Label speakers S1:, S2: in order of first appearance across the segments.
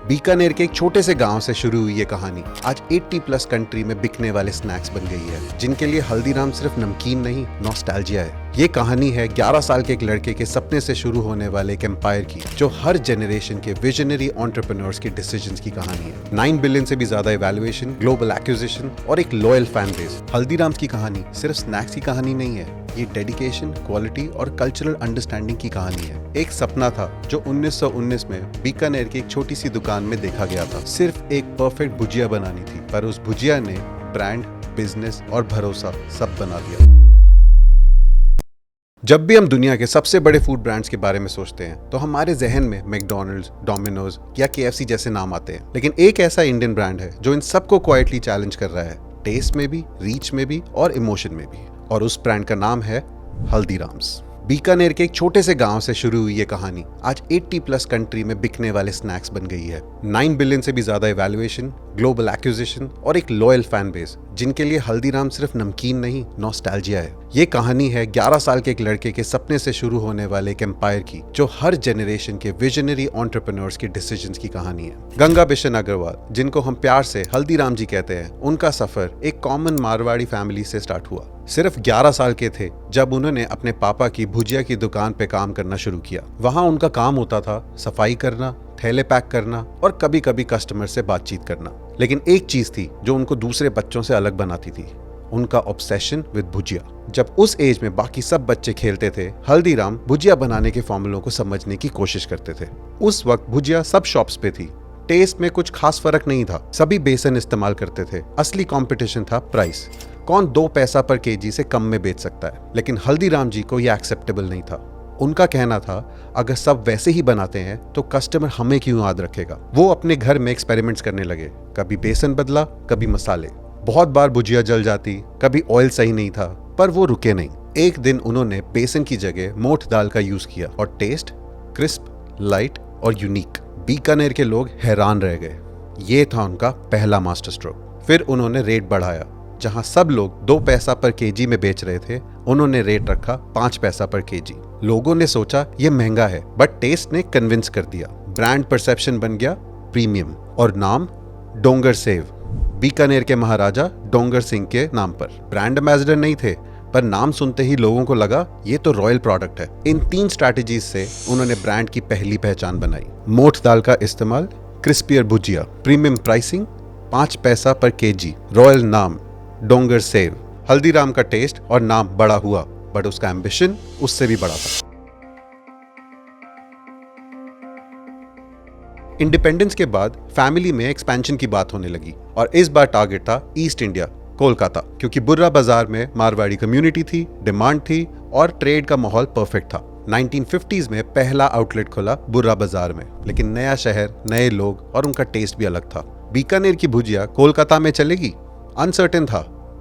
S1: बीकानेर के एक छोटे से गांव से शुरू हुई ये कहानी आज 80 प्लस कंट्री में बिकने वाले स्नैक्स बन गई है, जिनके लिए हल्दीराम सिर्फ नमकीन नहीं, नॉस्टैल्जिया है। ये कहानी है 11 साल के एक लड़के के सपने से शुरू होने वाले एक एम्पायर की, जो हर जनरेशन के विजनरी एंटरप्रेन्योर्स के डिसीजंस की कहानी है। 9 बिलियन से भी ज्यादा इवैल्यूएशन, ग्लोबल एक्विजिशन और एक लॉयल फैन बेस। हल्दीराम्स की कहानी सिर्फ स्नैक्स की कहानी नहीं है, ये डेडिकेशन, क्वालिटी और कल्चरल अंडरस्टैंडिंग की कहानी है। एक सपना था जो 1919 में बीकानेर की एक छोटी सी दुकान में देखा गया था। सिर्फ एक परफेक्ट भुजिया बनानी थी, पर उस भुजिया ने ब्रांड, बिजनेस और भरोसा सब बना दिया। जब भी हम दुनिया के सबसे बड़े फूड ब्रांड्स के बारे में सोचते हैं तो हमारे जहन में मैकडॉनल्ड्स, डोमिनोज या केएफसी जैसे नाम आते हैं, लेकिन एक ऐसा इंडियन ब्रांड है जो इन सबको क्वाइटली चैलेंज कर रहा है, टेस्ट में भी, रीच में भी और इमोशन में भी। और उस ब्रांड का नाम है हल्दीराम्स। बीकानेर के एक छोटे से गांव से शुरू हुई ये कहानी आज 80 प्लस कंट्री में बिकने वाले स्नैक्स बन गई है। 9 बिलियन से भी ज्यादा इवैल्यूएशन, ग्लोबल एक्विजिशन और एक लॉयल फैन बेस, जिनके लिए हल्दीराम सिर्फ नमकीन नहीं, नॉस्टैल्जिया है। ये कहानी है 11 साल के एक लड़के के सपने से शुरू होने वाले एक एम्पायर की, जो हर जनरेशन के विजनरी एंटरप्रेन्योर्स के डिसीजंस की कहानी है। गंगा बिशन अग्रवाल, जिनको हम प्यार से हल्दीराम जी कहते हैं, उनका सफर एक कॉमन मारवाड़ी फैमिली से स्टार्ट हुआ। सिर्फ 11 साल के थे जब उन्होंने अपने पापा की भुजिया की दुकान पे काम करना शुरू किया। वहाँ उनका काम होता था सफाई करना, थैले पैक करना और कभी कभी कस्टमर से बातचीत करना। लेकिन एक चीज थी जो उनको दूसरे बच्चों से अलग बनाती थी, उनका ऑब्सेशन विद भुजिया। जब उस एज में बाकी सब बच्चे खेलते थे, हल्दीराम भुजिया बनाने के फॉर्मूलों को समझने की कोशिश करते थे। उस वक्त भुजिया सब शॉप्स पे थी, टेस्ट में कुछ खास फर्क नहीं था, सभी बेसन इस्तेमाल करते थे। असली कंपटीशन था प्राइस, कौन 2 पैसा पर केजी से कम में बेच सकता है। लेकिन हल्दीराम जी को यह एक्सेप्टेबल नहीं था। उनका कहना था, अगर सब वैसे ही बनाते हैं तो कस्टमर हमें क्यों याद रखेगा। वो अपने घर में एक्सपेरिमेंट्स करने लगे, कभी बेसन बदला, कभी मसाले। बहुत बार भुजिया जल जाती, कभी ऑयल सही नहीं था, पर वो रुके नहीं। एक दिन उन्होंने बेसन की जगह मोठ दाल का यूज किया और टेस्ट क्रिस्प, लाइट और यूनिक। बीकानेर के लोग हैरान रह गए। ये था उनका पहला मास्टर स्ट्रोक। फिर उन्होंने रेट बढ़ाया। जहां सब लोग 2 पैसा पर केजी में बेच रहे थे, उन्होंने रेट रखा 5 पैसा पर केजी। लोगों ने सोचा ये महंगा है, बट टेस्ट ने कन्विंस कर दिया। ब्रांड परसेप्शन बन गया प्रीमियम और नाम डोंगर सेव, बीकानेर के महाराजा डोंगर सिंह के नाम पर। ब्रांड एम्बेसडर नहीं थे, पर नाम सुनते ही लोगों को लगा ये तो रॉयल प्रोडक्ट है। इन 3 स्ट्रैटेजीज से उन्होंने ब्रांड की पहली पहचान बनाई। मोठ दाल का इस्तेमाल, क्रिस्पियर भुजिया, प्रीमियम प्राइसिंग, 5 पैसा पर केजी, रॉयल नाम डोंगर सेव। हल्दीराम का टेस्ट और नाम बड़ा हुआ, बट उसका एम्बिशन उससे भी बड़ा था। इंडिपेंडेंस के बाद फैमिली में एक्सपेंशन की बात होने लगी और इस बार टारगेट था ईस्ट इंडिया, कोलकाता, क्योंकि बुर्रा बाजार में मारवाड़ी कम्युनिटी थी, डिमांड थी और ट्रेड का माहौल परफेक्ट था। 1950s में पहला आउटलेट खुला बुर्रा बाजार में, लेकिन नया शहर, नए लोग और उनका टेस्ट भी अलग था। बीकानेर की भुजिया कोलकाता में चलेगी, अनसर्टेन था,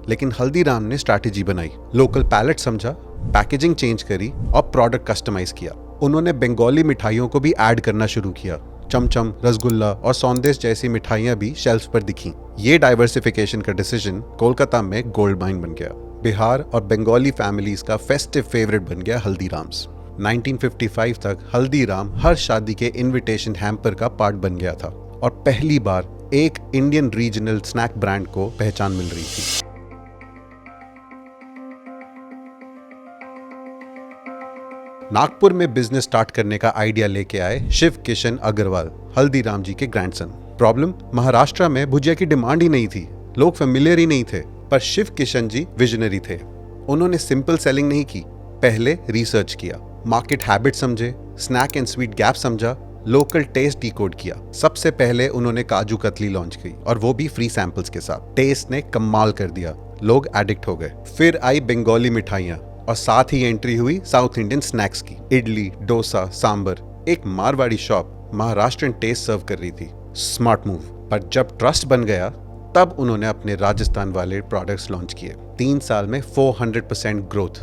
S1: लेकिन हल्दीराम ने स्ट्रैटेजी बनाई। लोकल पैलेट समझा, पैकेजिंग चेंज करी और प्रोडक्ट कस्टमाइज किया। उन्होंने बंगाली मिठाइयों को भी ऐड करना शुरू किया। चमचम, रसगुल्ला और सौंदेश जैसी मिठाइयां भी शेल्फ पर दिखी। ये डाइवर्सिफिकेशन का डिसीजन कोलकाता में गोल्ड माइन बन गया। बिहार और बंगाली फैमिलीज का फेस्टिव फेवरेट बन गया हल्दीराम्स। 1955 तक हल्दीराम हर शादी के इनविटेशन हैम्पर का पार्ट बन गया था और पहली बार एक इंडियन रीजनल स्नैक ब्रांड को पहचान मिल रही थी। नागपुर में बिजनेस स्टार्ट करने का आइडिया लेके आए शिव किशन अग्रवाल, हल्दीराम जी के ग्रैंडसन। प्रॉब्लम, महाराष्ट्र में भुजिया की डिमांड ही नहीं थी, लोग फेमिलियर ही नहीं थे। पर शिव किशन जी विजनरी थे। उन्होंने सिंपल सेलिंग नहीं की, पहले रिसर्च किया, मार्केट हैबिट समझे, स्नैक एंड स्वीट गैप समझा, लोकल टेस्ट डिकोड किया। सबसे पहले उन्होंने काजू कतली लॉन्च की और वो भी फ्री सैंपल्स के साथ। टेस्ट ने कमाल कर दिया, लोग एडिक्ट हो गए। फिर आई बंगाली मिठाइयाँ और साथ ही एंट्री हुई साउथ इंडियन स्नैक्स की। इडली, डोसा, सांबर। एक मारवाड़ी शॉप महाराष्ट्रियन टेस्ट सर्व कर रही थी। Smart move. पर जब ट्रस्ट बन गया, तब उन्होंने अपने राजस्थान वाले प्रोडक्ट्स लॉन्च किए। 3 साल में 400% ग्रोथ।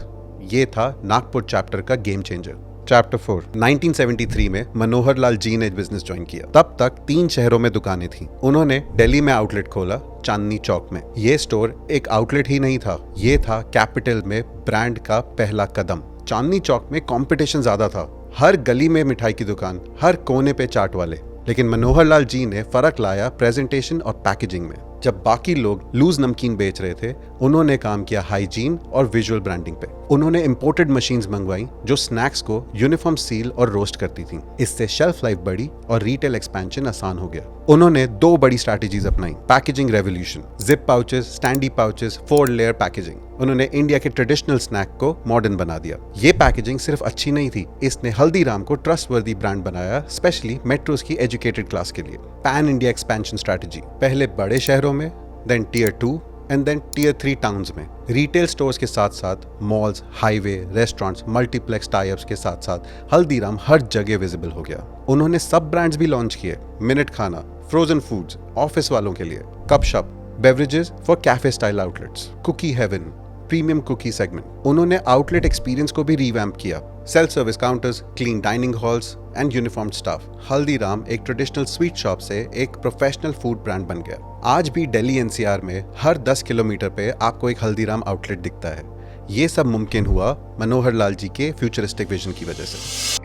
S1: ये था नागपुर चैप्टर का गेम चेंजर। चैप्टर 4। 1973 में मनोहर लाल जी ने बिजनेस ज्वाइन किया। तब तक 3 शहरों में दुकानें थी। उन्होंने दिल्ली में आउटलेट खोला, चांदनी चौक में। ये स्टोर एक आउटलेट ही नहीं था, ये था कैपिटल में ब्रांड का पहला कदम। चांदनी चौक में कंपटीशन ज्यादा था, हर गली में मिठाई की दुकान, हर कोने पे चाट वाले। लेकिन मनोहर लाल जी ने फर्क लाया प्रेजेंटेशन और पैकेजिंग में। जब बाकी लोग लूज नमकीन बेच रहे थे, उन्होंने काम किया हाइजीन और विजुअल ब्रांडिंग पे। उन्होंने इंपोर्टेड मशीन्स मंगवाई जो स्नैक्स को यूनिफॉर्म सील और रोस्ट करती थीं। इससे शेल्फ लाइफ बढ़ी और रिटेल एक्सपेंशन आसान हो गया। उन्होंने 2 बड़ी स्ट्रैटेजीज अपनाई। Packaging revolution, zip pouches, standee pouches, 4 layer packaging. उन्होंने इंडिया के ट्रेडिशनल स्नैक को मॉडर्न बना दिया। ये पैकेजिंग सिर्फ अच्छी नहीं थी, इसने हल्दीराम को ट्रस्टवर्दी ब्रांड बनाया, स्पेशली मेट्रोस की एजुकेटेड क्लास के लिए। पैन इंडिया एक्सपेंशन स्ट्रैटेजी, पहले बड़े शहरों में, then tier 2 and then tier 3 towns में। रिटेल स्टोर्स के साथ साथ malls, highway, restaurants, multiplex tie-ups के साथ साथ हल्दीराम हर जगह विजिबल हो गया। उन्होंने सब ब्रांड्स भी लॉन्च किए, मिनट खाना, फ्रोजन फूड्स ऑफिस वालों के लिए, cup shop, beverages for cafe style outlets, cookie heaven, premium cookie segment. उन्होंने आउटलेट एक्सपीरियंस को भी रिवैम्प किया, self service counters, clean dining halls and uniform staff. Haldiram एक ट्रेडिशनल स्वीट शॉप से एक प्रोफेशनल फूड ब्रांड बन गया। आज भी दिल्ली एनसीआर में हर 10 किलोमीटर पे आपको एक हल्दीराम आउटलेट दिखता है। ये सब मुमकिन हुआ मनोहर लाल जी के फ्यूचरिस्टिक विजन की वजह से।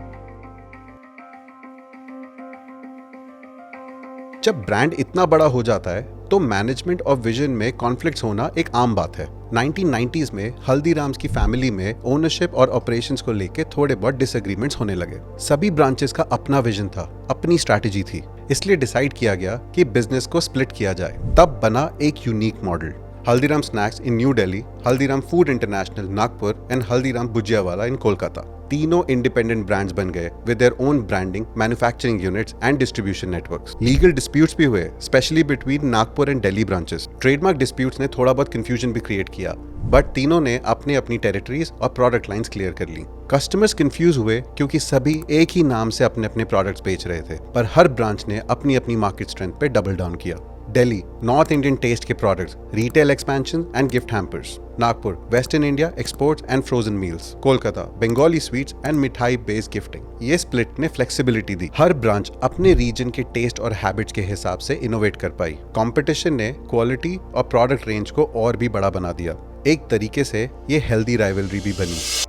S1: जब ब्रांड इतना बड़ा हो जाता है तो मैनेजमेंट और विजन में कॉन्फ्लिक्ट्स होना एक आम बात है। 1990s में हल्दीराम्स की फैमिली में ओनरशिप और ऑपरेशंस को लेके थोड़े बहुत डिसएग्रीमेंट्स होने लगे। सभी ब्रांचेस का अपना विजन था, अपनी स्ट्रैटेजी थी, इसलिए डिसाइड किया गया कि बिजनेस को स्प्लिट किया जाए। तब बना एक unique model, Haldiram snacks in New Delhi, Haldiram food international Nagpur and Haldiram Bhujiawala in Kolkata. तीनों इंडिपेंडेंट ब्रांड्स बन गए with their own branding, manufacturing units and distribution networks. Legal disputes भी हुए, specially between Nagpur and Delhi branches. Trademark disputes ने थोड़ा बहुत कंफ्यूजन भी क्रिएट किया, बट तीनों ने अपनी अपनी टेरिटरीज और प्रोडक्ट लाइंस क्लियर कर ली। कस्टमर्स कंफ्यूज हुए क्योंकि सभी एक ही नाम से अपने अपने प्रोडक्ट्स बेच रहे थे, पर हर ब्रांच ने अपनी अपनी मार्केट स्ट्रेंथ पे डबल डाउन किया। दिल्ली नॉर्थ इंडियन टेस्ट के products, retail expansion and gift hampers. Nagpur western India exports and frozen meals. Kolkata Bengali sweets and मिठाई बेस्ड गिफ्टिंग। ये स्प्लिट ने फ्लेक्सिबिलिटी दी, हर ब्रांच अपने रीजन के टेस्ट और हैबिट्स के हिसाब से इनोवेट कर पाई। कंपटीशन ने क्वालिटी और प्रोडक्ट रेंज को और भी बड़ा बना दिया। एक तरीके से ये हेल्दी राइवलरी भी बनी। –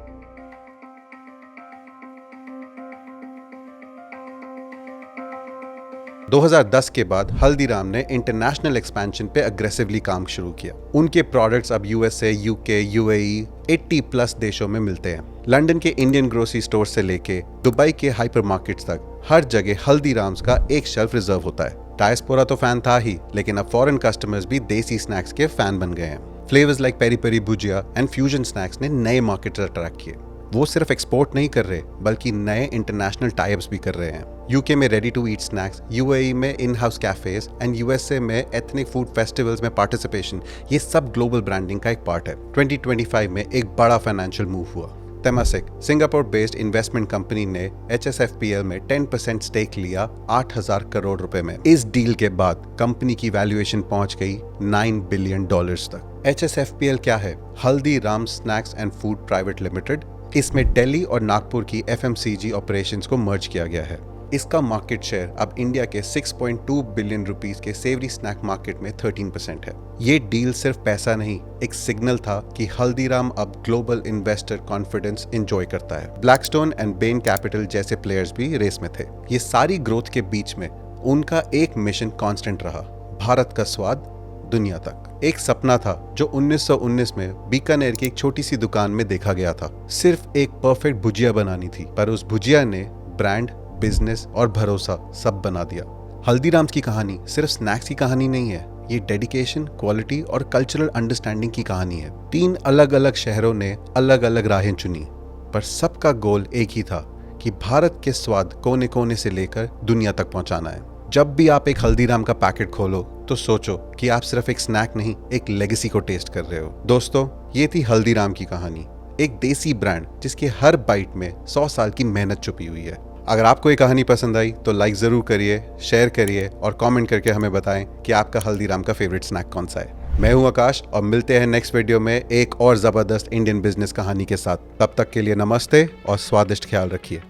S1: 2010 के बाद हल्दीराम ने इंटरनेशनल एक्सपेंशन पे अग्रेसिवली काम शुरू किया। उनके प्रोडक्ट्स अब यूएसए, यूके, यूएई 80+ देशों में मिलते हैं। लंदन के इंडियन ग्रोसरी स्टोर से लेके दुबई के हाइपरमार्केट्स तक हर जगह हल्दीराम्स का एक शेल्फ रिजर्व होता है। डायस्पोरा तो फैन था ही, लेकिन अब फॉरेन कस्टमर्स भी देसी स्नैक्स के फैन बन गए हैं। Flavours like peri peri bhujia and fusion snacks ने नए मार्केट्स अट्रैक्ट किए। वो सिर्फ एक्सपोर्ट नहीं कर रहे, बल्कि नए इंटरनेशनल टाई-अप्स भी कर रहे हैं। यूके में ready to eat snacks, UAE में in house cafes and USA में एथनिक फूड फेस्टिवल्स में पार्टिसिपेशन, ये सब ग्लोबल ब्रांडिंग का एक पार्ट है। 2025 में एक बड़ा फाइनेंशियल मूव हुआ। तेमासिक सिंगापुर बेस्ड इन्वेस्टमेंट कंपनी ने HSFPL में 10% स्टेक लिया 8,000 करोड़ रुपए में। इस डील के बाद कंपनी की वैल्यूएशन पहुंच गई $9 बिलियन तक। HSFPL क्या है? Haldiram snacks and food private limited. इसमें दिल्ली और नागपुर की FMCG ऑपरेशंस को मर्ज किया गया है। इसका मार्केट शेयर अब इंडिया के 6.2 बिलियन रुपीस के सेवरी स्नैक मार्केट में 13% है। ये डील सिर्फ पैसा नहीं, एक सिग्नल था कि हल्दीराम अब ग्लोबल इन्वेस्टर कॉन्फिडेंस एंजॉय करता है। ब्लैकस्टोन एंड बेन कैपिटल जैसे प्लेयर्स भी रेस में थे। ये सारी ग्रोथ के बीच में उनका एक मिशन कांस्टेंट रहा, भारत का स्वाद दुनिया तक। एक सपना था जो 1919 में बीकानेर की एक छोटी सी दुकान में देखा गया था। सिर्फ एक परफेक्ट भुजिया बनानी थी, पर उस भुजिया ने ब्रांड, बिजनेस और भरोसा सब बना दिया। हल्दीराम्स की कहानी सिर्फ स्नैक्स की कहानी नहीं है, ये डेडिकेशन, क्वालिटी और कल्चरल अंडरस्टैंडिंग की कहानी है। 3 अलग अलग शहरों ने अलग अलग राहें चुनी, पर सबका गोल एक ही था कि भारत के स्वाद कोने कोने से लेकर दुनिया तक पहुंचाना है। जब भी आप एक हल्दीराम का पैकेट खोलो तो सोचो कि आप सिर्फ एक स्नैक नहीं, एक लेगेसी को टेस्ट कर रहे हो। दोस्तों, ये थी हल्दीराम की कहानी, एक देसी ब्रांड जिसके हर बाइट में 100 साल की मेहनत छुपी हुई है। अगर आपको ये कहानी पसंद आई तो लाइक ज़रूर करिए, शेयर करिए और कमेंट करके हमें बताएं कि आपका हल्दीराम का फेवरेट स्नैक कौन सा है। मैं हूं आकाश और मिलते हैं नेक्स्ट वीडियो में एक और ज़बरदस्त इंडियन बिजनेस कहानी के साथ। तब तक के लिए नमस्ते और स्वादिष्ट ख्याल रखिए।